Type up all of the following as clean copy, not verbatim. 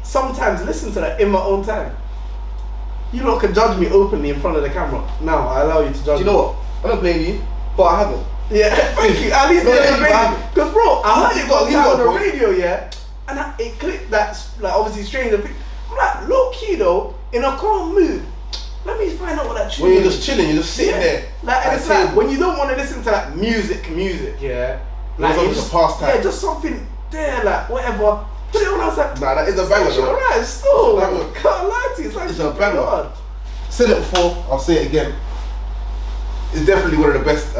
sometimes listen to that in my own time. You lot can judge me openly in front of the camera. Now I allow you to judge. Do you know what? I don't blame you, but I haven't. Yeah, thank you. At least No, there's a you radio. haven't. Because bro, I heard it got you time got on the a point. radio, yeah, and it clicked that like obviously strange. I'm like low key though, in a calm mood. Let me find out what that tune When you're is. just chilling, you're just sitting there. Like and it's like when you don't want to listen to like music, yeah. Like it's just a pastime. Yeah, just something there, like whatever. Put it on. I was like, Nah, that is a banger. though. alright, still. It's a banger. Can't lie to you. It's a banger. Said it before, I'll say it again. It's definitely one of the best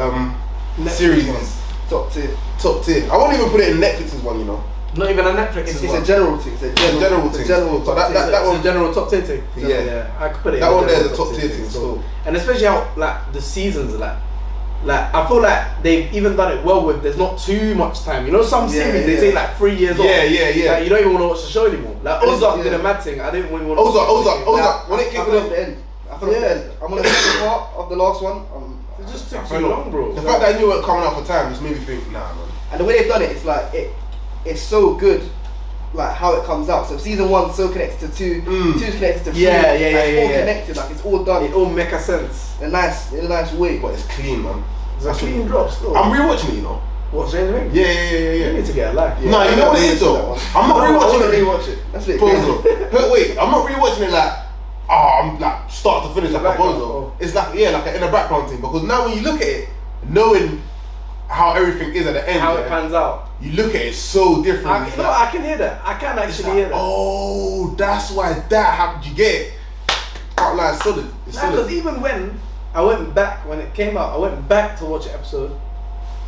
series ones. Top tier. Top tier. I won't even put it in Netflix's one, you know. Not even a Netflix. It's a general thing. It's a general thing. general So top that tier. that one. It's a general top tier thing. Yeah. I could put it. That in one there general is a top tier thing still. And especially how like the seasons are like I feel like they've even done it well with. There's not too much time. You know, some series they take like 3 years off. Yeah. Like, you don't even want to watch the show anymore. Like Ozark did a mad thing. I didn't really want to. Ozark. When it I kicked fell off off, the end. I fell off the end. I'm on the second part of the last one. It just took I too fell off. long, bro. The fact that I knew it was coming out for time just made me think, nah, man. And the way they've done it, it's like it's so good, like how it comes out. So season 1's so connected to 2, 2's connected to 3. Yeah, It's all connected. Like it's all done It all make a sense. in a nice way. But it's clean, man. It's a clean drop still. I'm rewatching it, you know. What, Stranger Things? Yeah. You need to get a life. No, you know what it is though? I'm not I want to rewatching it. rewatch it. That's it. Bozo. But wait, I'm not rewatching it like, I'm like start to finish like a background, bozo. It's like like in a background thing, because now when you look at it, knowing how everything is at the end, How it pans out. you look at it so different. It's like, I can hear that. I can actually hear that. oh, that's why that happened. You get it? Can't lie, it's solid. It's Because solid. even when I went back, when it came out, I went back to watch an episode,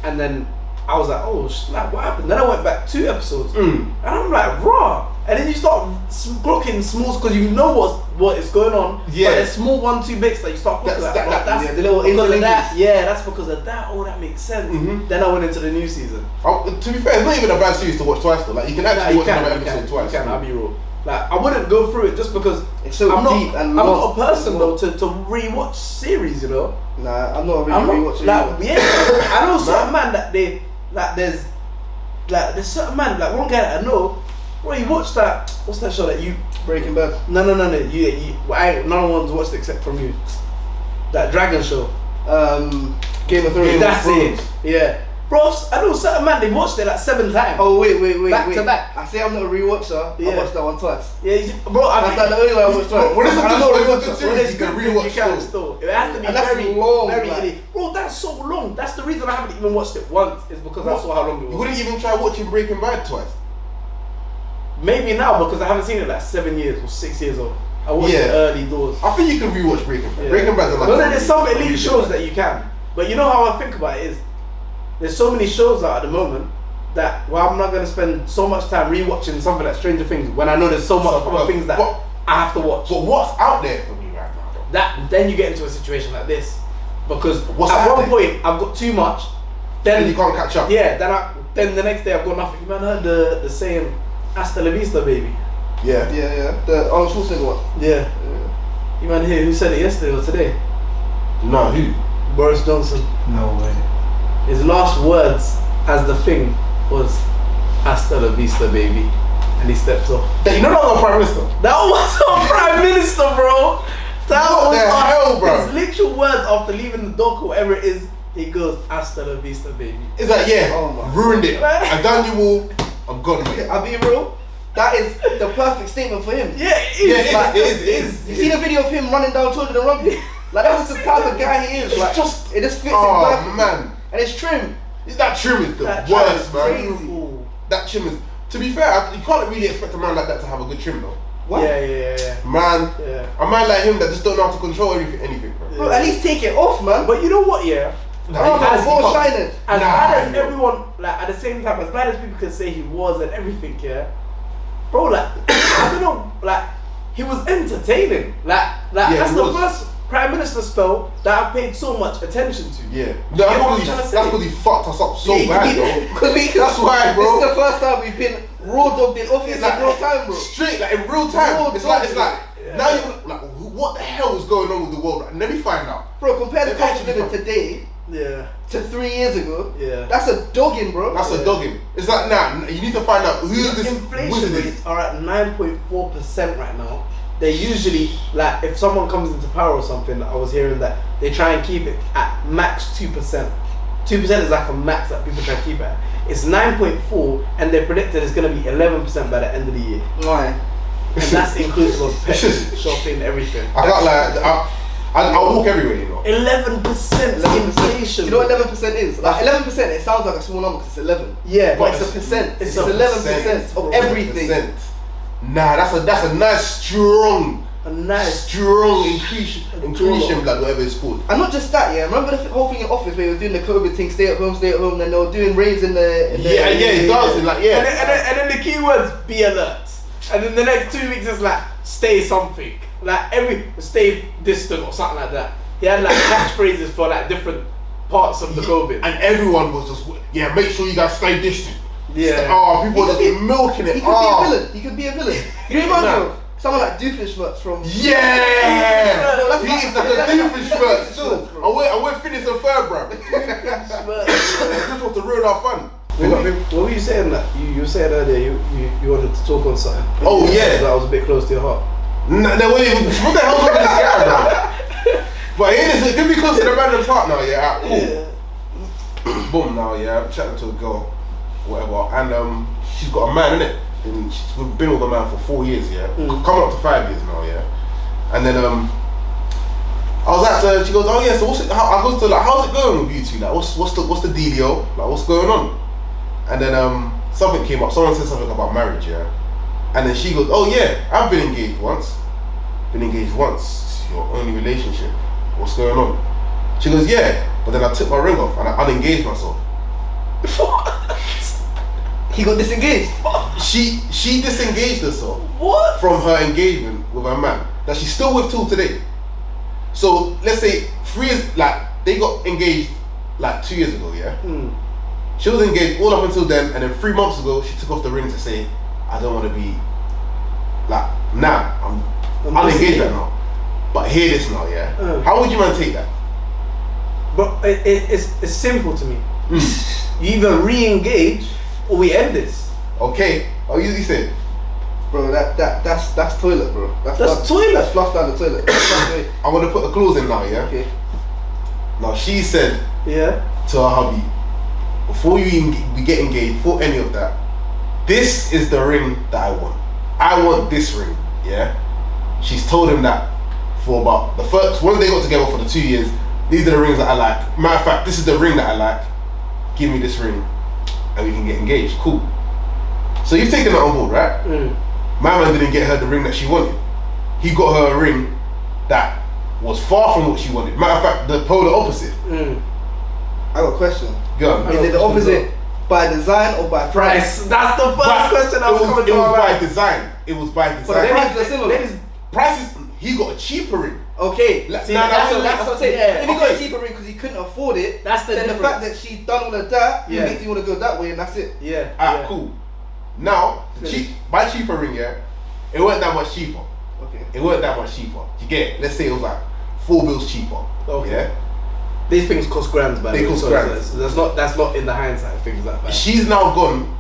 and then I was like, oh, like, what happened? Then I went back 2 episodes, and I'm like, raw. And then you start clocking smalls because you know what is going on. Yeah. But there's small 1-2 bits that you start clocking. That's the little because of that. interlinkages. Yeah, that's because of that. Oh, that makes sense. Then I went into the new season. To be fair, it's not even a bad series to watch twice though. Like you can actually watch another episode twice. You can, I'll be real. Like I wouldn't go through it just because It's so I'm not, deep and I'm not a person though to rewatch series, you know. Nah, I'm not I'm really not rewatching like, it. yeah. I know certain man that they like. There's certain man like one guy that I know. Bro, you watched that? What's that show that you? Breaking Bad. No. None of one's watched it except from you. That Dragon show. Game of Thrones. That's it. Yeah. Bro, I know certain man they watched it like 7 times. Oh wait. Back to back. I say I'm not a rewatcher. Yeah. I watched that one twice. Yeah, bro. That's like the only one I watched twice. When it's a I'm good not a show, it's a rewatcher. good series. You can rewatch You can still. still. It has to be And that's very long, very like- early. Bro, that's so long. That's the reason I haven't even watched it once. Is because I saw how long it You was. wouldn't even try watching Breaking Bad twice. Maybe now because I haven't seen it like 7 years or 6 years old. I watched it early doors. I think you can rewatch Breaking Bad. Yeah. Breaking Bad's like. No, there's some elite shows that you can. But you know how I think about it is, there's so many shows out at the moment that I'm not going to spend so much time rewatching something like Stranger Things when I know there's so much other things that I have to watch. But what's out there for me right now, though? Then you get into a situation like this because What's at out one there? point I've got too much. Then you can't catch up. Yeah. Then the next day I've got nothing. You man heard the saying, "Hasta la vista, baby." Yeah. The Arnold Schwarzenegger one. Yeah. You man hear who said it yesterday or today? No, who? Boris Johnson. No way. His last words as the thing was "Hasta la vista, baby," and he steps off. You know that was our Prime Minister? That was our Prime Minister, bro. That What was the hell, bro? His literal words after leaving the dock or whatever it is. He goes, "Hasta la vista, baby." It's like, Oh my ruined it. I've done you all. I'm gone, mate. I'll be real. That is the perfect statement for him. Yeah, it is. Yeah, Like, it is. You see the video of him running down children and rugby? Like that's the type of guy he is. Like it just fits him Oh perfectly. man, And it's trim. that trim is the That worst, trim man. is crazy. That trim is. To be fair, you can't really expect a man like that to have a good trim, though. What? Yeah. Man, Yeah. a man like him that just don't know how to control anything, bro. Bro, at least take it off, man. But you know what? Yeah. Nah, Oh, he can't- ball he can't- shining. As Nah, bad as no. everyone, like at the same time, as bad as people can say he was and everything, yeah, bro, like I don't know, like he was entertaining. Like Yeah, that's he the was. first Prime Minister spell that I've paid so much attention to. Yeah. You get what I'm That's trying to say? because he fucked us up so Yeah, bad, though. Because That's why, bro. This is the first time we've been raw dogged in office in real time, bro. Straight, like in real time. Raw It's like dog, now you like, what the hell is going on with the world? Let me find out. Bro, compare the It's cost of actually living today Yeah. to 3 years ago. Yeah. That's a dogging, bro. That's a dogging. It's like, nah, you need to find out who this Inflation wizard is. rates are at 9.4% right now. They usually, like, if someone comes into power or something, I was hearing that they try and keep it at max 2%. 2% is like a max that people try to keep it at. It's 9.4, and they predicted it's going to be 11% by the end of the year. Why? And that's inclusive of pets, shopping, everything. I can't lie. I walk everywhere, you know. 11% inflation. Do you know what 11% is? Like 11%, it sounds like a small number because it's 11. Yeah, But it's a percent. It's a 11% of everything. Nah, that's a nice strong increase, like whatever it's called. And not just that, yeah. Remember the whole thing in office where he was doing the COVID thing, stay at home, and then they were doing raves in the it does, like yeah. And then the key words, be alert. And then the next 2 weeks is like, stay something. Like stay distant or something like that. He had like catchphrases for like different parts of the COVID. And everyone was just, make sure you guys stay distant. Yeah. Oh, people were just milking it. He could be a villain. He could be a villain. You remember someone like Doofenshmirtz from... Yeah! He is like a Doofenshmirtz too. I went finish a third, bro. This was to ruin our fun. What were you saying that? You said earlier you wanted to talk on something. Oh yeah. That was a bit close to your heart. No, what the hell's wrong with this guy, bro? But it could be close to the random part now, yeah. Cool. Boom, now, yeah. I'm chatting to a girl, whatever, and she's got a man, innit? And she's been with a man for 4 years, yeah. Coming up to 5 years now, yeah. And then I was at her, she goes, oh yeah, so I goes to like, how's it going with you two? Like, what's the dealio? Like, what's going on? And then something came up. Someone said something about marriage, yeah. And then she goes, oh yeah, I've been engaged once. It's your only relationship. What's going on? She goes, yeah, but then I took my ring off and I unengaged myself. What? He got disengaged? She disengaged herself. What? From her engagement with her man that she's still with till today. So let's say 3 years, like they got engaged like 2 years ago, yeah? She was engaged all up until then, and then 3 months ago she took off the ring to say, I don't want to be like, nah, I'm unengaged right now. But hear this now, yeah? How would you man take that? But it's simple to me. You either re-engage or we end this. Okay. Oh, you said, bro, that's toilet, bro. That's toilet. That's flush down the toilet. I'm gonna put the clause in now, yeah? Okay. Now she said, yeah, to her hubby, before we get engaged, before any of that, this is the ring that I want. I want this ring, yeah? She's told him that for about the first, when they got together for the 2 years, these are the rings that I like. Matter of fact, this is the ring that I like. Give me this ring and we can get engaged. Cool. So you've taken that on board, right? My man didn't get her the ring that she wanted. He got her a ring that was far from what she wanted. Matter of fact, the polar opposite. I got a question. Go on. Is it the opposite by design or by price? That's the first question I was coming to. It was by design. It was by design. But price is similar. Prices, he got a cheaper ring. Okay, that's what I'm saying. Yeah. If he got a cheaper ring because he couldn't afford it, that's the then difference. The fact that she done all of that makes you want to go that way, and that's it. Yeah. Alright, cool. Now, by cheaper ring, yeah, it weren't that much cheaper. Okay. It weren't that much cheaper. You get it? Let's say it was like 4 bills cheaper. Okay. Yeah. These things cost grands, by the way. They cost grands. That's not in the hindsight of things like that. She's now gone.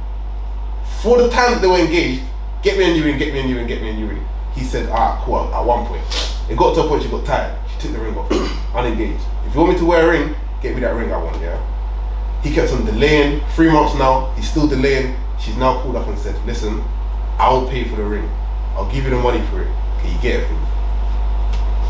For the time that they were engaged, get me a new ring, get me a new ring, get me a new ring. He said, alright, cool. At one point, it got to a point she got tired. She took the ring off, unengaged. If you want me to wear a ring, get me that ring I want, yeah? He kept on delaying. 3 months now, he's still delaying. She's now called up and said, listen, I'll pay for the ring. I'll give you the money for it. Can you get it for me?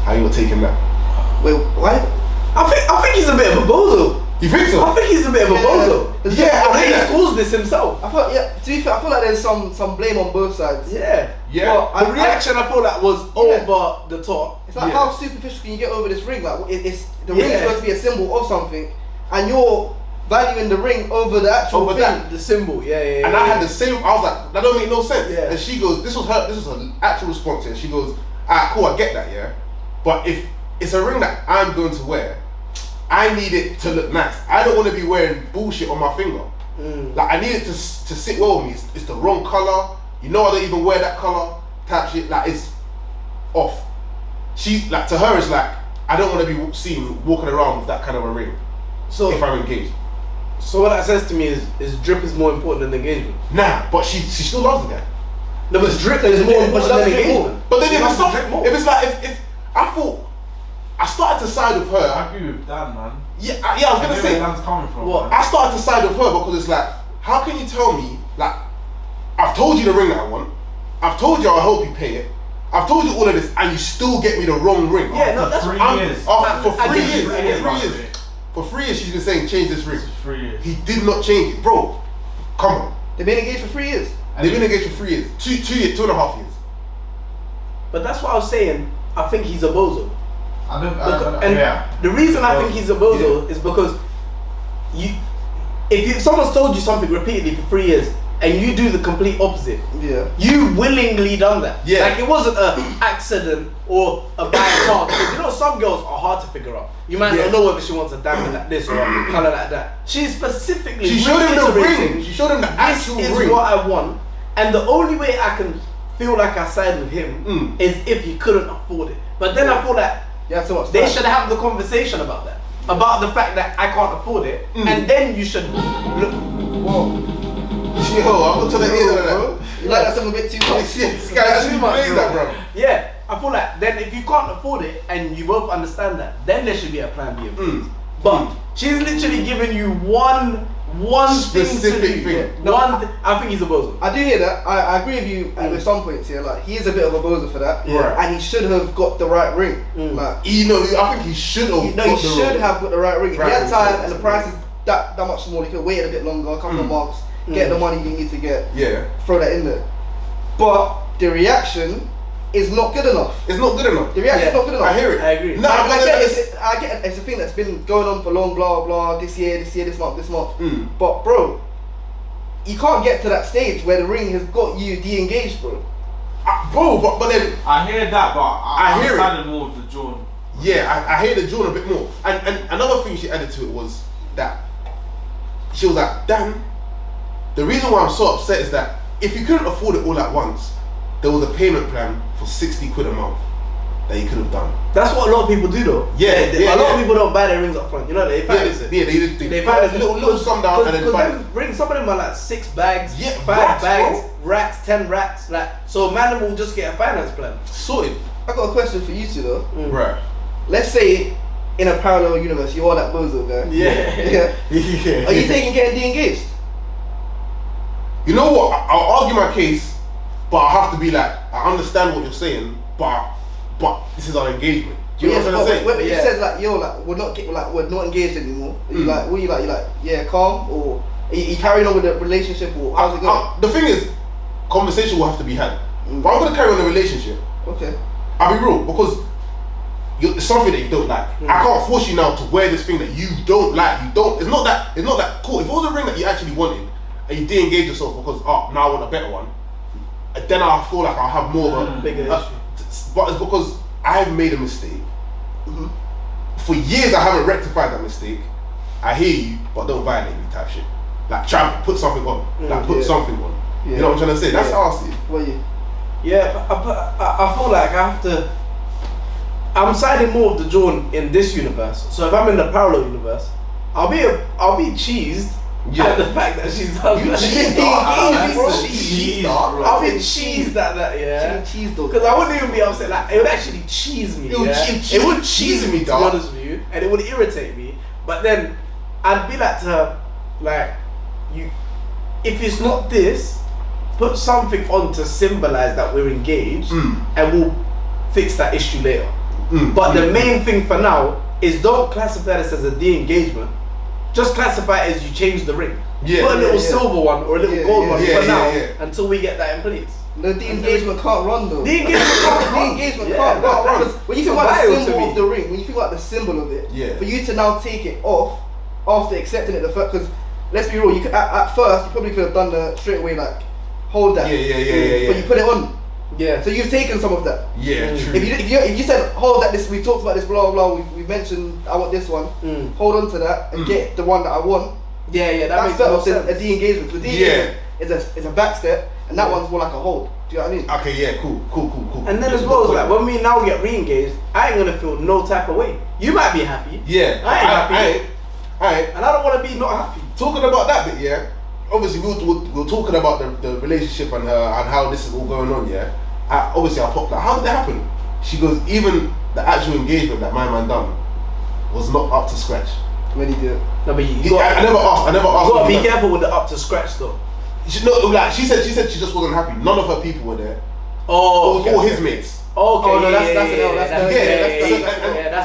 How you gonna take him that? Wait, what? I think he's a bit of a bozo. You think so? I think he's a bit of a bozo. Yeah, I think he's caused this himself. To be fair, I feel like there's some blame on both sides. Yeah. Yeah. The reaction I feel like was over the top. It's like, how superficial can you get over this ring? Like, ring is supposed to be a symbol of something, and you're valuing the ring over the actual thing. The symbol, yeah. And I had the same. I was like, that don't make no sense. Yeah. And she goes, this was her actual response. And she goes, alright, cool, I get that, yeah. But if it's a ring that I'm going to wear, I need it to look nice. I don't want to be wearing bullshit on my finger. Like, I need it to sit well with me. It's the wrong color. You know, I don't even wear that color type shit. Like, it's off. She's like, to her, it's like, I don't want to be seen walking around with that kind of a ring. So if I'm engaged. So what that says to me is drip is more important than engagement. Nah, but she still loves the guy. No, but drip is more important than engagement. But then if it's like if I thought I started to side with her. I agree with Dan, man. Yeah, I was gonna say. Where Dan's coming from. What? I started to side with her because it's like, how can you tell me like, I've told you the ring that I want, I've told you I hope you pay it, I've told you all of this, and you still get me the wrong ring. Yeah, no, that's for 3 years. For 3 I years. get For 3 years. For 3 years, she's been saying change this ring. 3 years. He did not change it, bro. Come on. They've been engaged for 3 years. They've been engaged for 3 years. 2 years, 2.5 years. But that's what I was saying. I think he's a bozo. And yeah. the reason I think he's a bozo is because if someone's told you something repeatedly for 3 years and you do the complete opposite, you willingly done that. Yeah. Like it wasn't an accident or a bad chance. Because you know some girls are hard to figure out. You might not know whether she wants a diamond like this or a colour like that. She specifically She showed him the reiterating, ring. She showed him the actual this is ring. what I want. And the only way I can feel like I side with him is if he couldn't afford it. But then I feel like So much they time. should have the conversation about that. About the fact that I can't afford it. And then you should look. Whoa. Yo, I'm not trying to hear that. You like that something a bit too much? This guy actually plays that, bro. Yeah, I feel like then if you can't afford it and you both understand that, then there should be a plan B. But she's literally giving you one Specific thing. thing. I think he's a bozo. I do hear that. I agree with you with some points here. Like he is a bit of a bozo for that, Yeah. and he should have got the right ring. Like You know, I think he should have. he should have got the right ring. If he had time and the price is that much smaller, he could wait a bit longer, a couple of months, get the money you need to get. Yeah. Throw that in there. But the reaction is not good enough. It's not good enough. The reaction is not good enough. I hear it. I agree. No, I but get it. It's a thing that's been going on for long, blah blah. This year, this month. But bro, you can't get to that stage where the ring has got you de-engaged, bro. But then I hear that, but I hear it. I'm more with the John. yeah, I hear the John a bit more. And another thing she added to it was that she was like, Dan, the reason why I'm so upset is that if you couldn't afford it all at once, there was a payment plan for 60 quid a month that you could have done. That's what a lot of people do though. A lot of people don't buy their rings up front. You know, they finance it. They find a little sum down and then find rings. Some of them are like 6 bags, Yeah, 5 racks, bags, bro. racks, 10 racks. Like so, man will just get a finance plan. sorted. I got a question for you two though. Right. Let's say in a parallel universe, you are that bozo guy. Yeah. Yeah. Are you taking getting de-engaged? You know what? I'll argue my case, but I have to be like, I understand what you're saying, but this is our engagement. Do you know what I'm trying to say? When you said like, yo, like we're not engaged anymore. Are you like, what are you like? You like, yeah, calm, or are you carrying on with the relationship, or how's it going? The thing is, conversation will have to be had. But I'm gonna carry on the relationship. Okay. I'll be real, because it's something that you don't like. I can't force you now to wear this thing that you don't like. It's not that cool. If it was a ring that you actually wanted and you de-engage yourself because now I want a better one, then I feel like I'll have more of a bigger issue. But it's because I've made a mistake. For years I haven't rectified that mistake. I hear you, but don't violate me type shit. Like try to put something on. Something on. You know what I'm trying to say? That's how I see it. What are you? Yeah, I feel like I have to. I'm siding more with the John in this universe. So if I'm in the parallel universe, I'll be cheesed at the fact that she's done that. I'll be cheesed at that, yeah. Cheese dog. Because I wouldn't even be upset. Like it would actually cheese me. It would cheese me, to be honest with you, and it would irritate me. But then I'd be like to her, like, if it's not this, put something on to symbolize that we're engaged, and we'll fix that issue later. But the main thing for now is don't classify this as a de-engagement. Just classify it as you change the ring. Yeah. Put a little silver one or a little gold one for now until we get that in place. The de-engagement can't run though. De-engagement can't run. Because when you think about the symbol of the ring, when you think about the symbol of it, for you to now take it off after accepting it the first, because let's be real, you could, at first you probably could have done the straight away like hold that. But you put it on. Yeah. So you've taken some of that. Yeah, true. If you said hold that, we talked about this blah blah, we mentioned I want this one, hold on to that and get the one that I want. Yeah, that That's makes more sense. a de-engagement. The de-engagement is a back step, and that one's more like a hold. Do you know what I mean? Okay, yeah, cool. And then as well, it's like when we now get re-engaged, I ain't gonna feel no type of way. You might be happy. Yeah, I ain't happy. Alright. And I don't want to be not happy. Talking about that bit, yeah. Obviously, we're talking about the relationship and how this is all going on, yeah. Obviously, I popped like, how did that happen? She goes, even the actual engagement that my man done was not up to scratch. When he did it. No, but I never asked. You gotta be careful with the up to scratch though. She said she just wasn't happy. None of her people were there. Oh, it was all his mates. Okay, oh no, that's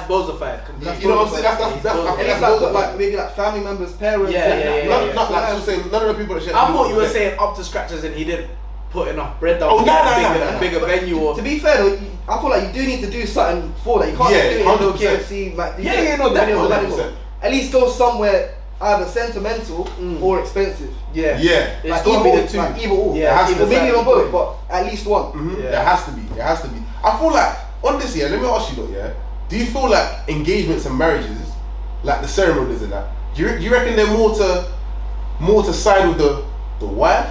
bozified. You know what I'm saying? That's like maybe like family members, parents. Not like she was saying none of the people that she had. I thought you were saying up to scratches and he didn't put enough bread down. Oh no, bigger venue. Or to be fair though, I feel like you do need to do something for that. You can't just do it in no KFC. Definitely. At least go somewhere either sentimental or expensive. Yeah. It's gotta be the two. Like either or. Yeah. Maybe even both, but at least one. It has to be. I feel like on this year, let me ask you though, yeah. Do you feel like engagements and marriages, like the ceremonies and that, do you reckon they're more to side with the wife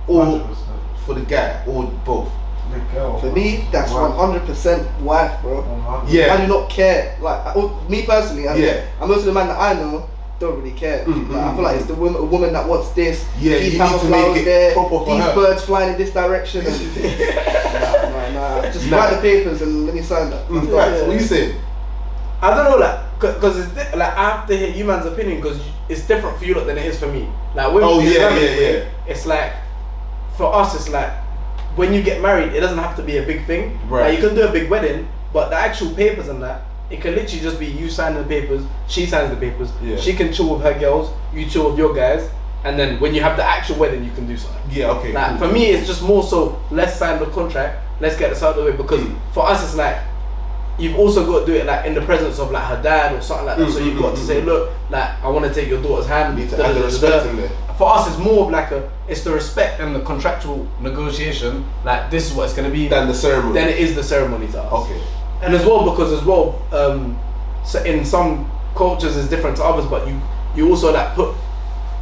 or 100%. for the guy or both? The girl. For me, that's 100% wife, bro. 100%. Yeah. I do not care. Like me personally, and most of the men that I know don't really care. Like, I feel like it's the woman that wants this. Yeah, these you type need of to flowers make it there. proper for These her. birds flying in this direction. Nah. Just write the papers and let me sign that. Facts. What you saying? I don't know, like, cause it's like I have to hear you man's opinion because it's different for you lot than it is for me. Like, with Islamic, it's like for us, it's like when you get married, it doesn't have to be a big thing. Right. Like, you can do a big wedding, but the actual papers and that, it can literally just be you signing the papers, she signs the papers. Yeah. She can chill with her girls, you chill with your guys, and then when you have the actual wedding, you can do something. Yeah. Okay. Like for me, it's just more so let's sign the contract, let's get this out of the way because for us, it's like you've also got to do it like in the presence of like her dad or something like that. So you've got to say, look, like I want to take your daughter's hand. You need to add the respect in there. For us, it's more of like it's the respect and the contractual negotiation. Like this is what it's gonna be. Than the ceremony. Then it is the ceremony to us. Okay. And so in some cultures it's different to others, but you also like put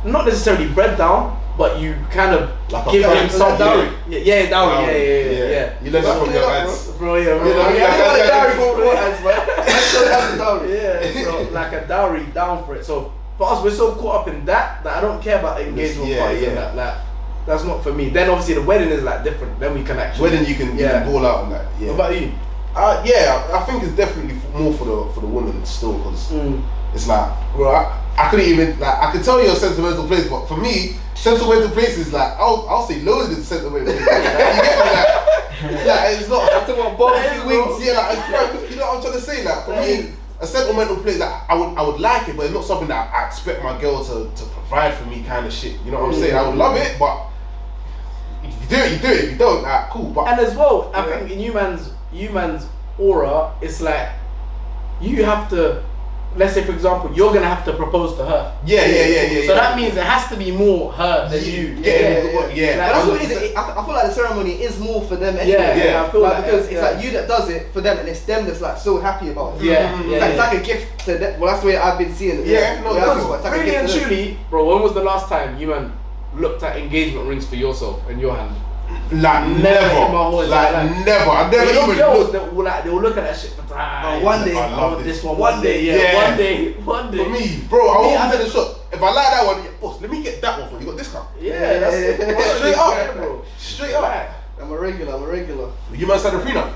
not necessarily bread down, but you kind of like give him some dowry. Yeah, dowry. Yeah. You learn that from your ads. Bro, yeah. So like a dowry down for it. So for us, we're so caught up in that I don't care about engagement parties and that. Like, that's not for me. Then obviously the wedding is like different. Then we can actually you can ball out on that. Yeah. What about you? I think it's definitely more for the woman still because it's like, well, I couldn't even like I could tell you a sentimental place, but for me, sentimental place is like I'll say loads of sentimental places. Like, you get me? Like it's not. I'm talking about barbecue wings. Yeah, like you know what I'm trying to say. Like for me, a sentimental place, like I would like it, but it's not something that I expect my girl to provide for me, kind of shit. You know what I'm saying? I would love it, but if you do it, you do it. If you don't, cool. But and as well, I think in you man's aura, it's like you have to. Let's say, for example, you're gonna have to propose to her. Yeah. So that means it has to be more her than you. But that's what it is. I feel like the ceremony is more for them anyway. I feel like because it's like you that does it for them, and it's them that's like so happy about it. It's like a gift to them. Well, that's the way I've been seeing it. Because really and truly, bro, when was the last time you man looked at engagement rings for yourself in your hand? Like never. I never even girls that will they will look at that shit for time. One day, I love this one. One day. One day. For me, bro, I won't enter the shop. If I like that one, boss, let me get that one for you. Got discount. Yeah, that's straight up, bro. Straight up. I'm a regular. You must have a prenup.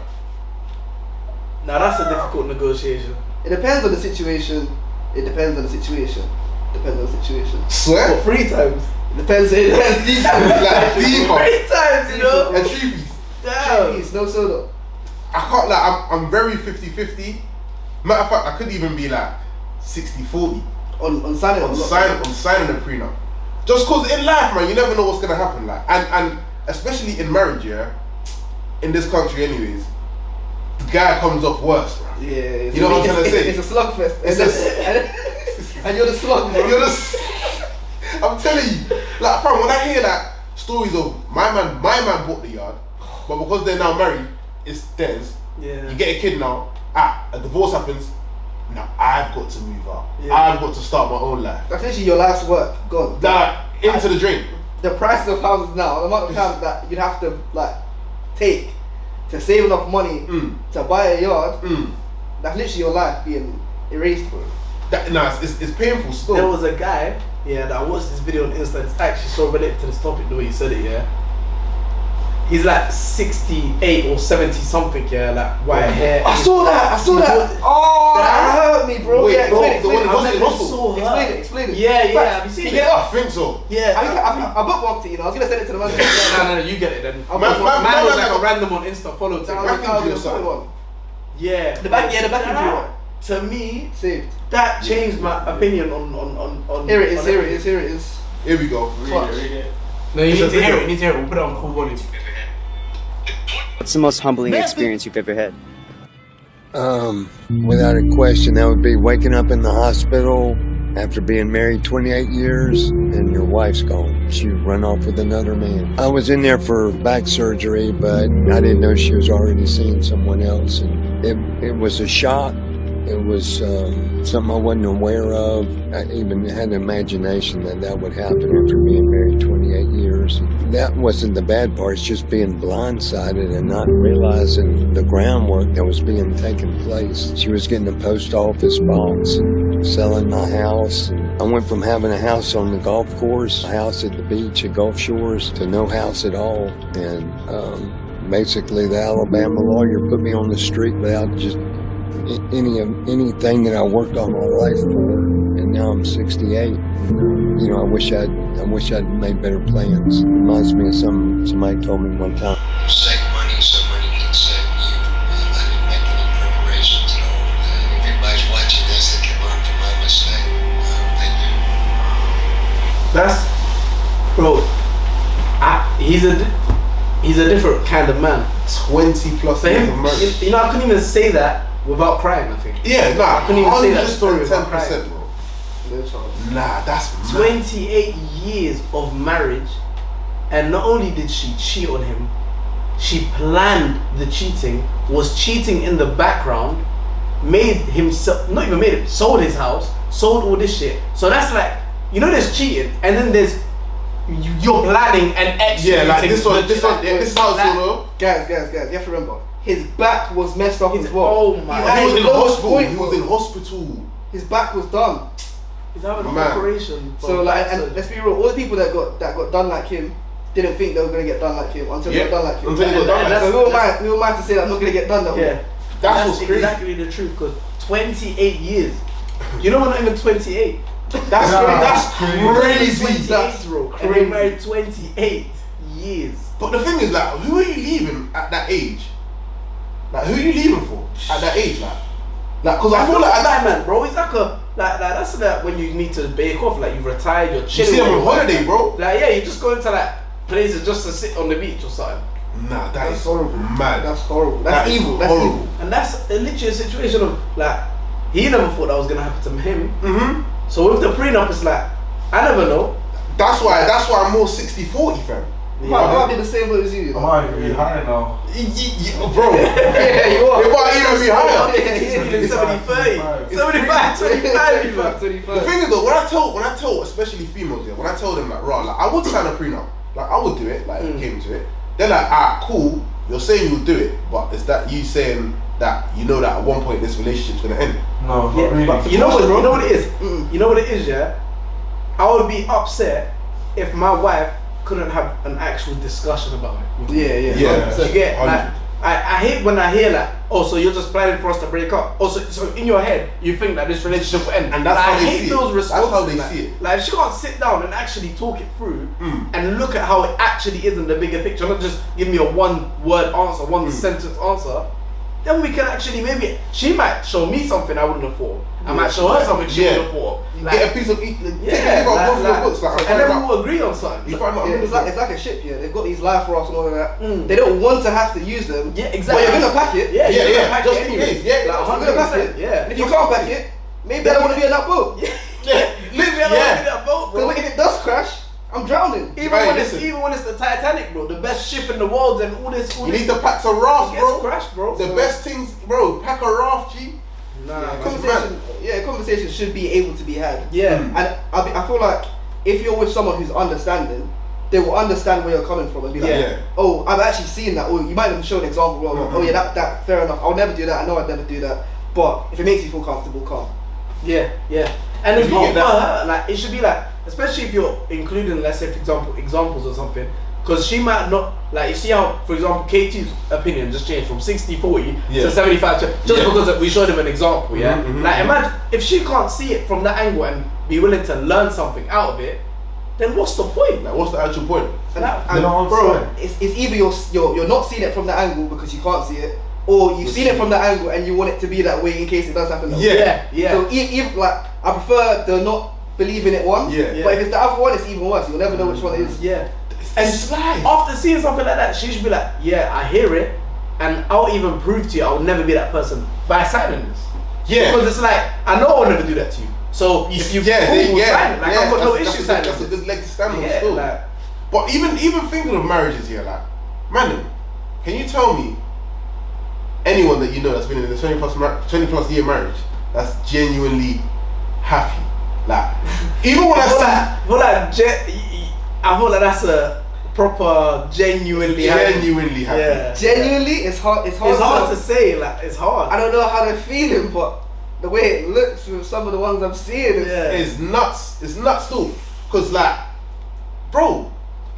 Now that's a difficult negotiation. It depends on the situation. Swear? What, 3 times? Depends deep. Like deeper. 3 times, you know? And 3 piece. Damn. 3 piece, no soda. I can't I'm very 50-50. Matter of fact, I could even be like 60-40. On signing a prenup. Just cause in life, man, you never know what's gonna happen. Like and especially in marriage, in this country anyways, the guy comes off worse, bro. Yeah, you know what I'm trying to say? It's a slugfest. And you're the slug, bro. I'm telling you, like, fam, when I hear like stories of my man bought the yard, but because they're now married, it's theirs. Yeah. You get a kid now, a divorce happens, now I've got to move out. Yeah. I've got to start my own life. That's literally your life's work gone. Into the drain. The price of houses now, the amount of time that you'd have to like take to save enough money to buy a yard, that's literally your life being erased, bro. It's painful still. There was a guy, that I watched this video on Insta. It's actually so related to this topic, the way you said it, yeah. He's like 68 or 70 something, like white hair. I saw that. Oh, that hurt me, bro. Wait, bro, Explain it. Yeah. Have you seen it? I think so. Yeah. I bookmarked it, you know. I was gonna send it to the man. No, you get it then. Man Man was like a random on Insta, follow thing. Yeah. The back injury one. To me, saved. That changed my opinion on. Here it is. Here we go. Read it. No, you need to hear it. We'll put it on full volume. What's the most humbling experience you've ever had? Without a question, that would be waking up in the hospital after being married 28 years and your wife's gone. She's run off with another man. I was in there for back surgery, but I didn't know she was already seeing someone else. And it was a shock. It was something I wasn't aware of. I even had an imagination that would happen after being married 28 years. That wasn't the bad part. It's just being blindsided and not realizing the groundwork that was being taken place. She was getting a post office box and selling my house. And I went from having a house on the golf course, a house at the beach at Gulf Shores, to no house at all. And basically the Alabama lawyer put me on the street without just anything that I worked all my life for, and now I'm 68. You know, I wish I'd made better plans. It reminds me of somebody told me one time. Save money so money can save you. I didn't make any preparations at all for that. If anybody's watching this, they can learn from my mistake. That's, bro. He's a different kind of man. 20 plus For years him, of marriage. you know, I couldn't even say that without crying. I think. Yeah, nah. I couldn't even say that story without 10%, crying. bro. Nah, that's mad. 28 years of marriage, and not only did she cheat on him, she planned the cheating, was cheating in the background, made himself, not even made him, sold his house, sold all this shit. So that's like, you know, there's cheating, and then there's you're planning and executing. Yeah, like this one, this is how it's all. Guys, you have to remember, his back was messed up as well. Oh my He God. was in hospital. He was in hospital. His back was done. He's having an Man. operation. So like, and let's be real, all the people that got done like him didn't think they were gonna get done like him until they got done like him. Until they got done like So who am I to say that I'm not gonna get done that way? Yeah, That's what's crazy. exactly the truth. Because 28 years, you know, we're not even 28. That's crazy. 28, bro. And they married 28 years. But the thing is, like, who are you leaving at that age? Like, who are you leaving for at that age? Like, cause I feel like at that man, bro, it's like that's like when you need to bake off, like you've retired, you're you chilling. see them on holiday, bro. Like, yeah, you just go into like places just to sit on the beach or something. Nah, That's is horrible. mad. That's horrible. That is evil. That's horrible. evil. And that's literally a situation of like, he never thought that was gonna happen to him. Mm-hmm. So with the prenup, it's like, I never know. That's why I'm more 60-40, fam. I might be the same way as you. I might even be higher now. Bro. Yeah, you are. It might even be higher. He's 70-30. 75-25. The thing is though, when I tell especially females, yeah, when I tell them like, raw, like I would sign a prenup, like I would do it, like if it came to it. They're like, alright, cool. You're saying you'll do it, but is that you saying that you know that at one point this relationship's gonna end? No, not Yeah, really. but you know what it is? You know what it is, yeah? I would be upset if my wife couldn't have an actual discussion about it. Yeah. You get, 100. like, I hate when I hear like, oh, so you're just planning for us to break up. Oh, so in your head, you think that this relationship will end. And that's like, how I they hate see it. those That's responses. how they like, see it. Like, if she can't sit down and actually talk it through and look at how it actually is in the bigger picture, not just give me a one-word answer, one-sentence answer, then we can actually, maybe, she might show me something I wouldn't have thought. I might show her something she wouldn't have thought. You Like, get a piece of take a leaf yeah, out both your books, like, and then we'll agree on something. you find out. Yeah, it's like a ship, yeah. They've got these life rafts and all of that. They don't want to have to use them. Yeah, exactly. But you're gonna pack it. Yeah, you're gonna pack just it in anyway. case. Yeah, Like, You're gonna pack 100%. it. Yeah. And if you can't pack it, maybe I don't want to be in that boat. Maybe I don't want to be that boat, bro. Because if it does crash, I'm drowning. Even Hey, when listen. it's the Titanic, bro, the best ship in the world, and all this. You need to pack some rafts, It bro. gets crashed, bro. The best things, bro. Pack a raft, G. Nah, Conversation should be able to be had. yeah. And I feel like if you're with someone who's understanding, they will understand where you're coming from and be like, Yeah. oh, I've actually seen that. Or you might even show an example. Well, oh yeah, that fair enough. I'll never do that. I know I'd never do that. But if it makes you feel comfortable, come. Yeah, yeah. And If it's you not get for that- her. Like, it should be like, especially if you're including, let's say, for example, examples or something. Because she might not, like, you see how, for example, Katie's opinion just changed from 60-40 to 75 to, just because we showed him an example, yeah? Like, imagine, if she can't see it from that angle and be willing to learn something out of it, then what's the point? Like, what's the actual point? And bro, it's either you're not seeing it from the angle because you can't see it, or you've seen it from the angle and you want it to be that way in case it does happen. Yeah. So if like, I prefer the not believing it one. Yeah. But if it's the other one, it's even worse. You'll never know which one it is. Yeah. And slide. After seeing something like that, she should be like, yeah, I hear it, and I'll even prove to you I'll never be that person by signing this. Yeah. Because it's like, I know I'll never do that to you. So if you sign it, like, I've got no issue signing That's a it. good leg to stand on Yeah, still. like, But even thinking of marriages here, like, man, can you tell me anyone that you know that's been in a 20 plus year marriage that's genuinely happy? Like, even when I feel like that's a proper genuinely happy. happy. Genuinely, it's hard. It's hard to say. Like, it's hard. I don't know how they're feeling, but the way it looks with some of the ones I'm seeing, It's nuts. It's nuts too. Cause like, bro,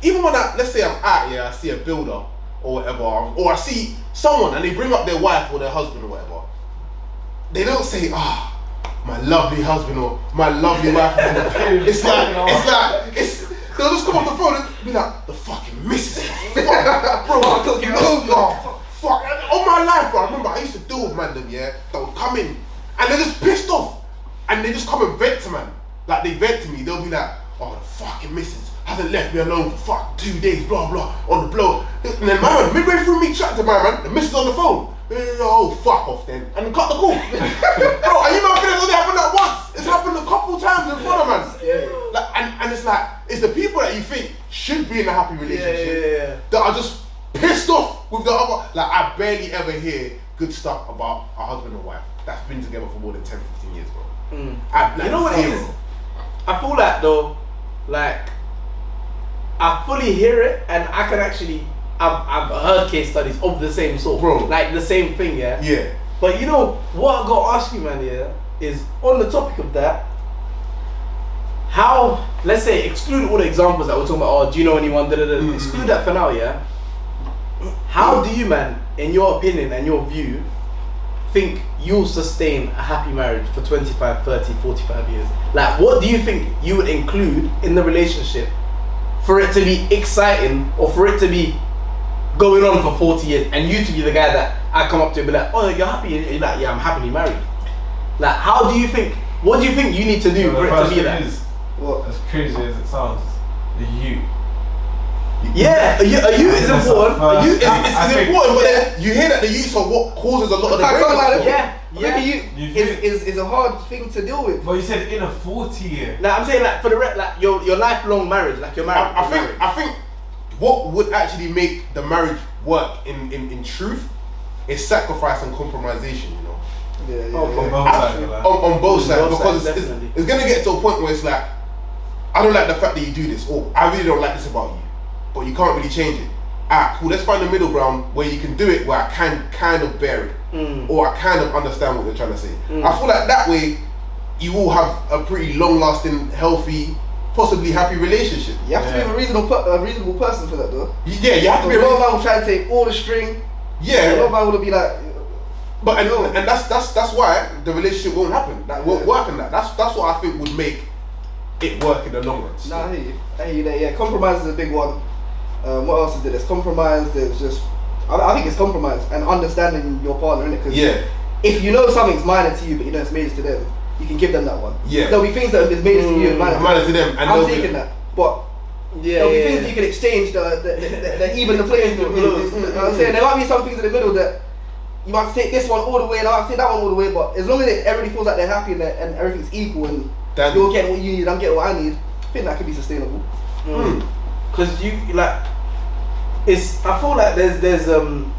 even when let's say I'm out here, I see a builder or whatever, or I see someone and they bring up their wife or their husband or whatever, they don't say, my lovely husband or my lovely wife. They'll just come off the phone and be like, the fucking missus. Bro, fuck. On my life, bro, I remember I used to deal with man them, yeah, that would come in and they're just pissed off and they just come and vent to man. Like, they vent to me, they'll be like, oh, the fucking missus hasn't left me alone for 2 days, blah blah, on the blow. And then my man, midway through me chatting to my man, the missus on the phone. Oh, fuck off then, and cut the call. Bro, and you man think it's only happened that once. It's happened a couple times in front of man. Like, and it's like, it's the people that you think should be in a happy relationship that are just pissed off with the other. Like, I barely ever hear good stuff about a husband and wife that's been together for more than 10, 15 years, bro. You know what it is? I feel like though, like, I fully hear it, and I can actually, I've heard case studies of the same sort, bro, like the same thing, yeah. But you know what I gotta ask you, man, is on the topic of that. How, let's say, exclude all the examples that we're talking about. Oh, do you know anyone? Exclude that for now, yeah. How do you, man, in your opinion and your view, think you'll sustain a happy marriage for 25, 30, 45 years? Like, what do you think you would include in the relationship for it to be exciting, or for it to be going on for 40 years and you to be the guy that I come up to and be like, oh, you're happy? And you're like, yeah, I'm happily married. Like, what do you think you need to do for it to be that? As crazy as it sounds, you. Yeah, a youth is important. A youth is important, but then you hear that the youths are what causes a lot of the breakups. Is a hard thing to deal with. But you said in a 40-year. Like, I'm saying, like, for the like your lifelong marriage, like you're married. I think what would actually make the marriage work in truth is sacrifice and compromisation, you know. On both sides, because it's gonna get to a point where it's like, I don't like the fact that you do this, or I really don't like this about you, but you can't really change it. Cool, let's find the middle ground where you can do it where I can kind of bear it, or I kind of understand what you're trying to say. I feel like that way you will have a pretty long-lasting, healthy, possibly happy relationship. You have to be a reasonable person for that, though. Yeah, you have to be. A lot of man will try to take all the string. Yeah. A lot of man will be like. But and that's why the relationship won't happen. That won't work in that. That's what I think would make it work in the long run. Nah, I hear you there. Yeah, compromise is a big one. What else is there? There's compromise. There's just, I think it's compromise and understanding your partner, innit? Because if you know something's minor to you, but you know it's major to them, you can give them that one. Yeah. There'll be things that is major to you and minor to them. And I'm taking that, but there'll be things that you can exchange that even the playing field. You know what I'm saying? There might be some things in the middle that you might take this one all the way, and I might take that one all the way. But as long as everybody feels like they're happy and everything's equal, and you're getting what you need, I'm getting what I need, I think that could be sustainable. Because you like, I feel like there's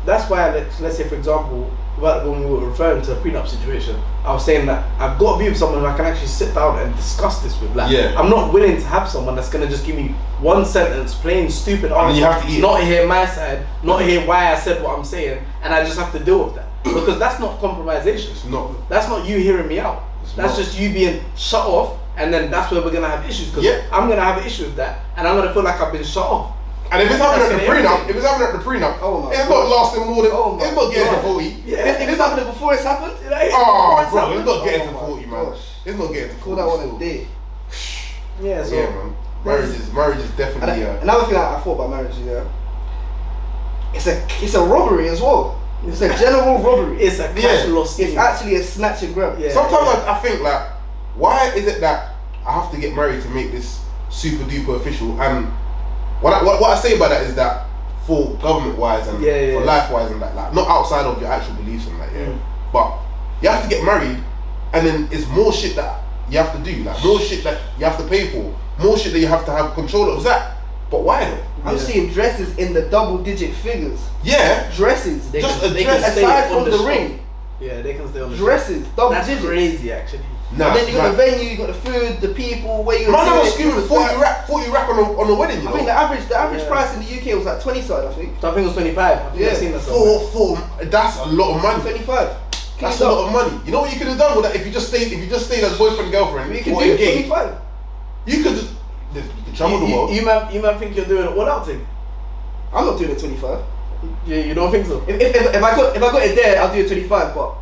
that's why let's say, for example, when we were referring to a prenup situation, I was saying that I've got to be with someone who I can actually sit down and discuss this with. Like, I'm not willing to have someone that's gonna just give me one sentence, plain stupid answer, not hear my side, not hear why I said what I'm saying, and I just have to deal with that. Because that's not compromisation. It's not. That's not you hearing me out. That's just you being shut off, and then that's where we're gonna have issues. Because I'm gonna have an issue with that, and I'm gonna feel like I've been shut off. And if it's happening at the prenup, it's not lasting more than. It's not getting to 40. If it's happening before it's happened, bro, it's not getting to 40, man. It's not getting to 40. Call that one a day. Yeah, so man. Marriage is definitely. Another thing I thought about marriage, it's a robbery as well. It's a general robbery. It's a cash loss. It's actually a snatch and grab. Yeah. Sometimes I think like, why is it that I have to get married to make this super duper official? And what I say about that is that for government wise and for life wise and like not outside of your actual beliefs and that, but you have to get married, and then it's more shit that you have to do, like more shit that you have to pay for, more shit that you have to have control of that. But why though? I'm seeing dresses in the double-digit figures. Yeah, dresses. They just can aside from the ring. Yeah, they can stay on the dresses. Double That's digits. crazy, actually. Nah, and then you got the venue, you got the food, the people, where you. Man, I was screaming 40 rap on the wedding. I think the average price in the UK was like 20 side. I think. So I think it was 25. I've seen that. For that's a lot of money. 25. That's a lot of money. You know what you could have done with that if you just stayed as boyfriend and girlfriend? You could do 25. You could just travel the world. You might think you're doing an all-out thing. I'm not doing a 25. Yeah, you don't think so? If I got it there, I'll do a 25. But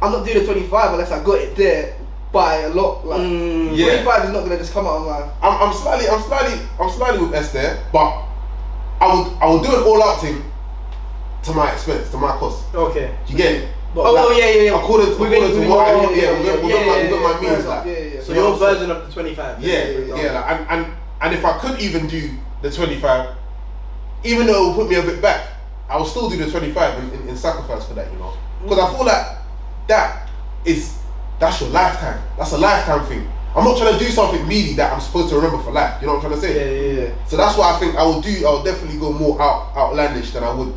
I'm not doing a 25 unless I got it there by a lot. Like 25 is not gonna just come out on my. I'm slightly with Esther, but I would do an all-out thing to my expense, to my cost. Okay. Do you get it? Yeah. According to what I with my means, like. So your version of the 25. And if I could even do the 25, even though it would put me a bit back, I will still do the 25 in sacrifice for that, you know. Because I feel like that's your lifetime. That's a lifetime thing. I'm not trying to do something meaty that I'm supposed to remember for life. You know what I'm trying to say? Yeah. So that's what I think I will do. I will definitely go more outlandish than I would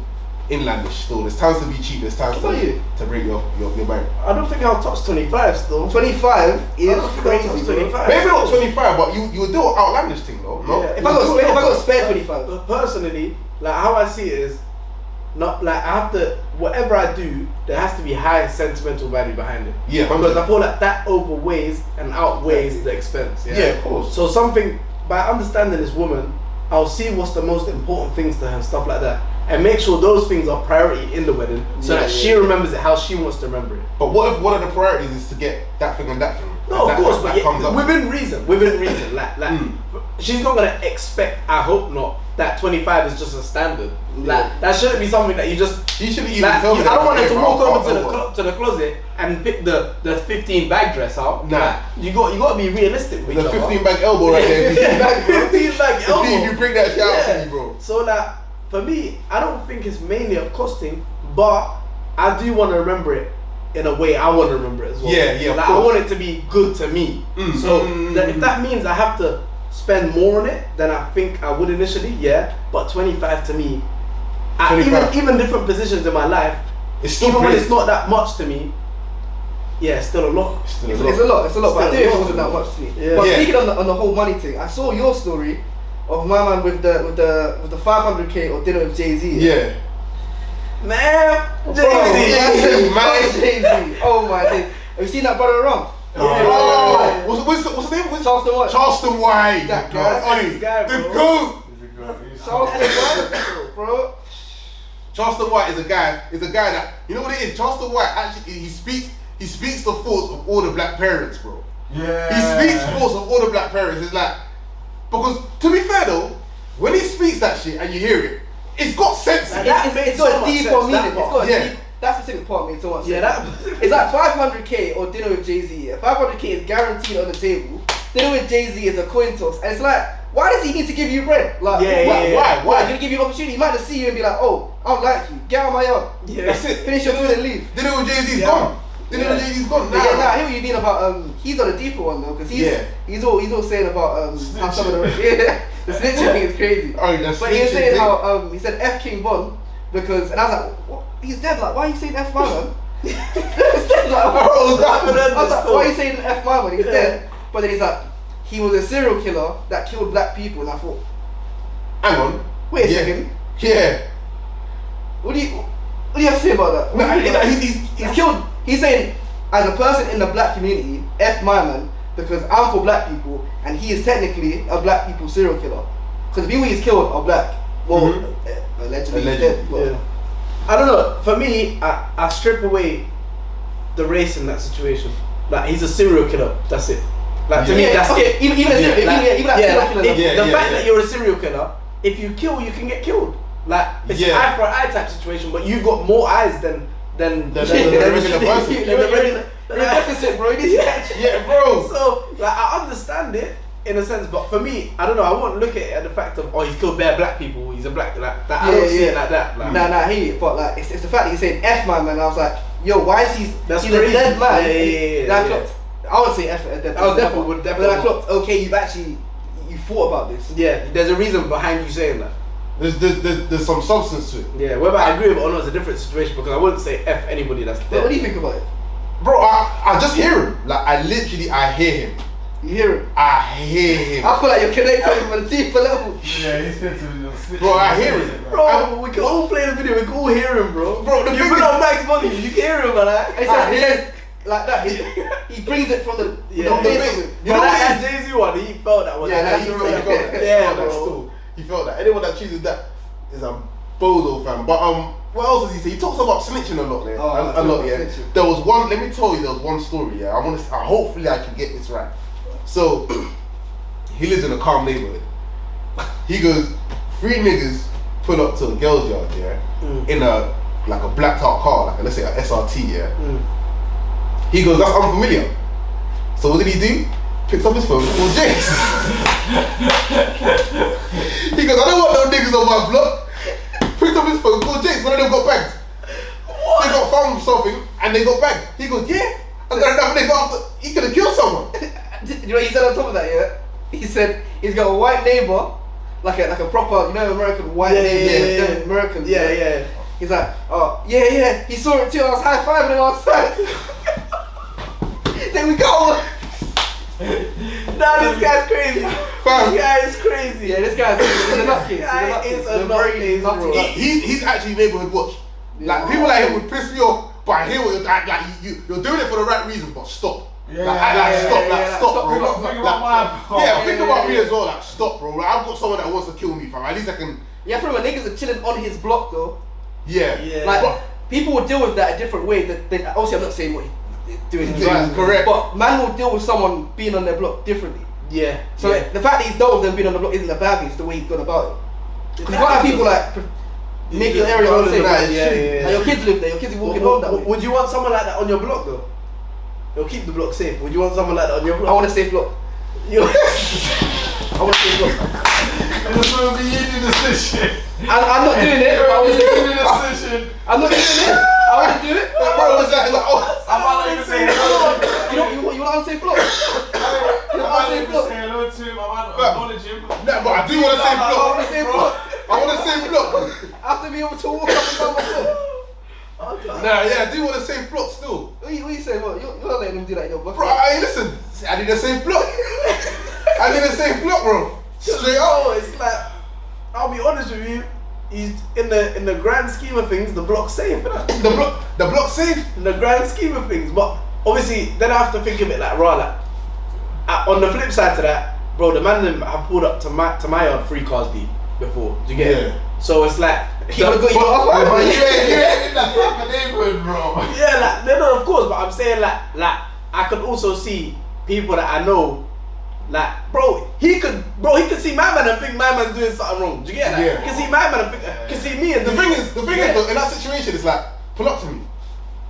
inlandish still. There's times to be cheap, there's times to break your bank. I don't think I'll touch 25 still. 25 is crazy. 25. Maybe not 25, but you would do an outlandish thing though. No? Yeah. If I got spare 25. Personally, like how I see it is, not like I have to, whatever I do, there has to be high sentimental value behind it. Yeah. Because I feel like that outweighs the expense. Yeah, of course. So something, by understanding this woman, I'll see what's the most important things to her and stuff like that, and make sure those things are priority in the wedding, so that she remembers it how she wants to remember it. But what if one of the priorities is to get that thing and that thing? No, of course, but within reason. Like she's not gonna expect. I hope not. That 25 is just a standard. Like that shouldn't be something that you just. You shouldn't even tell me. I don't want her to walk over to the closet and pick the 15 bag dress out. Nah, like, you got to be realistic with the 15 bag elbow right there. 15 bag elbow. If you bring that shit out to me, bro. So like for me, I don't think it's mainly a costing, but I do want to remember it in a way I want to remember it as well. Yeah. Like I want it to be good to me. So if that means I have to spend more on it than I think I would initially, but 25 to me, 25. Even different positions in my life, it's still even when it's not that much to me, it's still a lot. It's a lot, but I do it wasn't that much to me. But speaking on the whole money thing, I saw your story of my man with the 500k or dinner with Jay-Z. Yeah. Man, Jay-Z. Oh my days. Have you seen that brother around? What's the name? Charleston White. Charleston White. That guy. The GOAT. Charleston White, bro. Charleston White is a guy that, you know what it is? Charleston White actually he speaks the thoughts of all the black parents, bro. Yeah. He speaks thoughts of all the black parents. It's like, because to be fair though, when he speaks that shit and you hear it, it's got sense. It's got a deeper meaning. That specific part made so much sense. It's like 500k or dinner with Jay-Z. 500k is guaranteed on the table. Dinner with Jay-Z is a coin toss, and it's like, why does he need to give you bread? Like, why? He's gonna give you an opportunity. He might just see you and be like, oh, I don't like you. Get out of my yard. Yeah. That's it. Finish your food and leave. Dinner with Jay-Z's gone. Dinner with Jay-Z's gone. I hear what you mean about he's on a deeper one though, because he's all saying about how some of the the snitching thing is crazy. But he was saying how he said F King Von because, and I was like, what? He's dead. Like, why are you saying F my man? He's dead. Like, I was like, why are you saying F my man? He's dead. But then he's like, he was a serial killer that killed black people, and I thought, hang on, wait a second. Yeah. What do you have to say about that? He's killed. He's saying as a person in the black community, F my man, because I'm for black people and he is technically a black people serial killer. Because the people he's killed are black. Well, allegedly. Dead, yeah. I don't know. For me, I strip away the race in that situation. Like, he's a serial killer. That's it. Like, to me, that's it. Even a serial killer. The fact that you're a serial killer, if you kill, you can get killed. Like, it's an eye for an eye type situation, but you've got more eyes than the regular person. You're a deficit, bro. Yeah, bro. So, like, I understand it in a sense, but for me, I don't know. I won't look at it at the fact of, oh, he's killed bare black people. He's a black like that. I don't see it like that. Like, nah, I hate it. But like, it's the fact that he's saying F my man. I was like, yo, why is he's a dead man? Yeah. I would say F a dead man. I would definitely. But I clocked. Okay, you thought about this. Yeah, there's a reason behind you saying that. There's some substance to it. Yeah, whether I agree with it or not is a different situation, because I wouldn't say F anybody that's dead. But what do you think about it? Bro, I just hear him. Like, I hear him. You hear him? I hear him. I feel like you're connected with him on a deeper level. Yeah, he's said to Bro, I hear him. Bro, we can all play the video, we can all hear him, bro. Bro, the you thing put is- on Max Money, you can hear him, man. He said like that. He brings it from the Yeah, from the you base. know that Jay-Z one, he felt that one. Yeah, He that's felt that. Yeah, He felt that bro. still. He felt that. Anyone that chooses that is a bozo fan. But what else does he say? He talks about snitching a lot, man. Oh, a lot, yeah. snitching. There was one. Let me tell you, there was one story. Yeah, hopefully I can get this right. So he lives in a calm neighborhood. He goes, 3 niggas pull up to a girl's yard, yeah, in a blacked out car, like let's say a SRT, yeah. He goes, that's unfamiliar. So what did he do? Picks up his phone and calls James. He goes, I don't want no niggas on my block. Picked up his phone, called James. One of them got bagged. What? They got found with something and they got bagged. He goes, yeah. I got another nigga after. He could have killed someone. You know what he said on top of that? Yeah, he said he's got a white neighbor, like a proper, American white neighbor. American. Yeah. He's like, oh yeah. He saw it too. I was high fiving him outside. There we go. Nah, this guy's crazy. Fam. This guy is crazy. Yeah, this guy's he's a nutcase. Guy is a nutcase. He's actually neighborhood watch. Like people like him would piss me off, but I hear what you're doing it for the right reason, but stop. Stop, bro. Think about me as well. Like, stop, bro. Like, I've got someone that wants to kill me, fam. At least I can. Yeah, for niggas are chilling on his block though. Yeah. Like people will deal with that a different way. Obviously, I'm not saying what he's doing is right, correct. But man will deal with someone being on their block differently. Yeah. So the fact that he's dealt with them being on the block isn't a bad thing. It's the way he's gone about it. Because you can't have people like make your area unsafe. Yeah. Like your kids live there. Your kids are walking home that way. Would you want someone like that on your block though? It'll keep the block safe. Would you want someone like that on your block? I want a safe block. I want a safe block. It's going to be in the decision. I'm not doing it. But I was In the decision. I'm not doing it. I want to do it. Bro, what's that? Like, I'm not even saying hello. You want unsafe block? I'm not even saying hello to him. I'm acknowledge him. Nah, but I do want to say I want a block. safe block. I want to say block. I have to be able to walk up and down my block. Nah, yeah, I do want to say block still. What you saying? What? You're not letting him do that in your block. Bro, listen. I need a safe block. I need a safe block, bro. Straight up. Oh, it's like, I'll be honest with you. He's in the grand scheme of things, the block's safe, innit? The block safe. In the grand scheme of things, but obviously then I have to think of it like raw. Like, on the flip side to that, bro, the man them have pulled up to my yard 3 cars deep before. Do you get it? So it's like He would have got you off. But you ain't in that proper neighborhood, bro. yeah, like no, of course, but I'm saying like I could also see people that I know. Like, bro, he could see my man and think my man's doing something wrong. Do you get that? Yeah. He can see my man and think, can see me and the thing is, though, in that situation, it's like, pull up to me.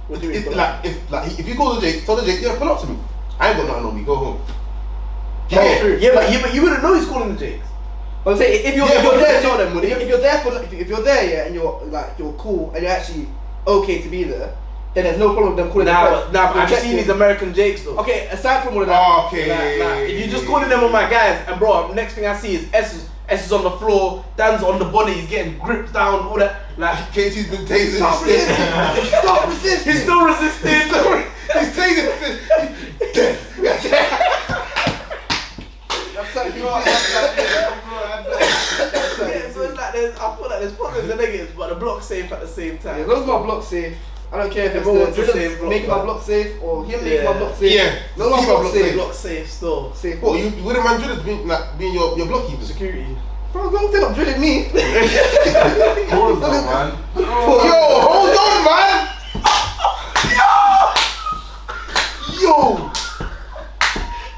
What do you mean? If you call the Jake, tell the Jake, yeah, pull up to me. I ain't got nothing on me. Go home. But you wouldn't know he's calling the Jakes. But I'm saying if you're there, if you're there, yeah, and you're cool and you're actually okay to be there, then there's no problem with them calling. But I've just seen these American Jakes though. Okay, aside from all of that, like, if you're just calling them on my guys, and bro, next thing I see is S is on the floor, Dan's on the body, he's getting gripped down, all that. Like, KT's been tasing. Stop resisting. He's still resisting. He's tasing. So it's like I feel like there's positives and negatives, but the block's safe at the same time. as long as my block's safe, I don't care if it's Everyone the wants to save drillers block, making my man. block safe or him making my block safe. Yeah. No one Keep my block block safe. safe. Block safe still. Safe. What, you wouldn't man drillers being your block keepers? Security. Bro, don't end up drilling me. Pause though, man. Yo, hold on, man! Yo!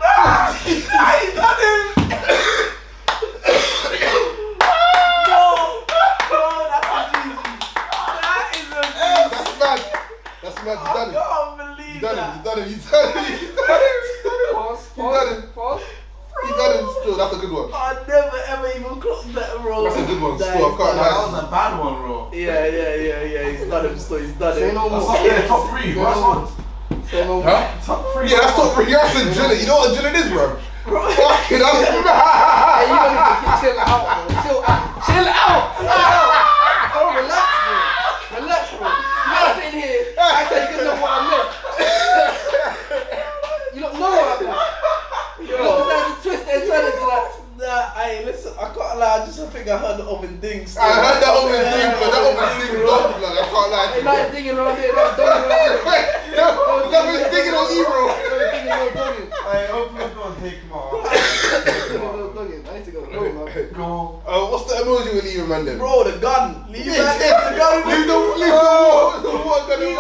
I done him! That's mad, you done it. I can't believe You done that. it, you done it. Pause. You done it. Pause. You done it still, that's a good one. I never ever even clocked that, bro. That's a good one, That still, I is can't done. lie. That was a bad one, bro. Yeah. He's done him still. He's done Say it. no That's more. not in the top three, bro. That's not Say no more. Huh? top three. Yeah, that's top three. That's a drilling. You know what a drilling is, bro? Fucking that's Hey, mad. you don't need to chill out, bro. Chill out. Chill out. Oh, relax, bro. Relax, bro. You're not sitting here. I said you didn't know what I meant. You don't know what I meant. You don't understand the twist and turn it to like. Nah, hey, listen, I can't lie. I think I heard the oven ding. Still. I heard that oven thing, bro. That oven thing was dumb, blood. I can't lie to Hey, you. not digging around there. Not dogging around there. Wait, that was digging on you, bro. Digging, no dogging. Hey, hopefully I'm gonna take him out. Digging, no dogging. I need to go home, man. Go. What's the emoji we're leaving, man, then? Bro, the gun. Leave Yeah, that. The gun. Leave the water gun in.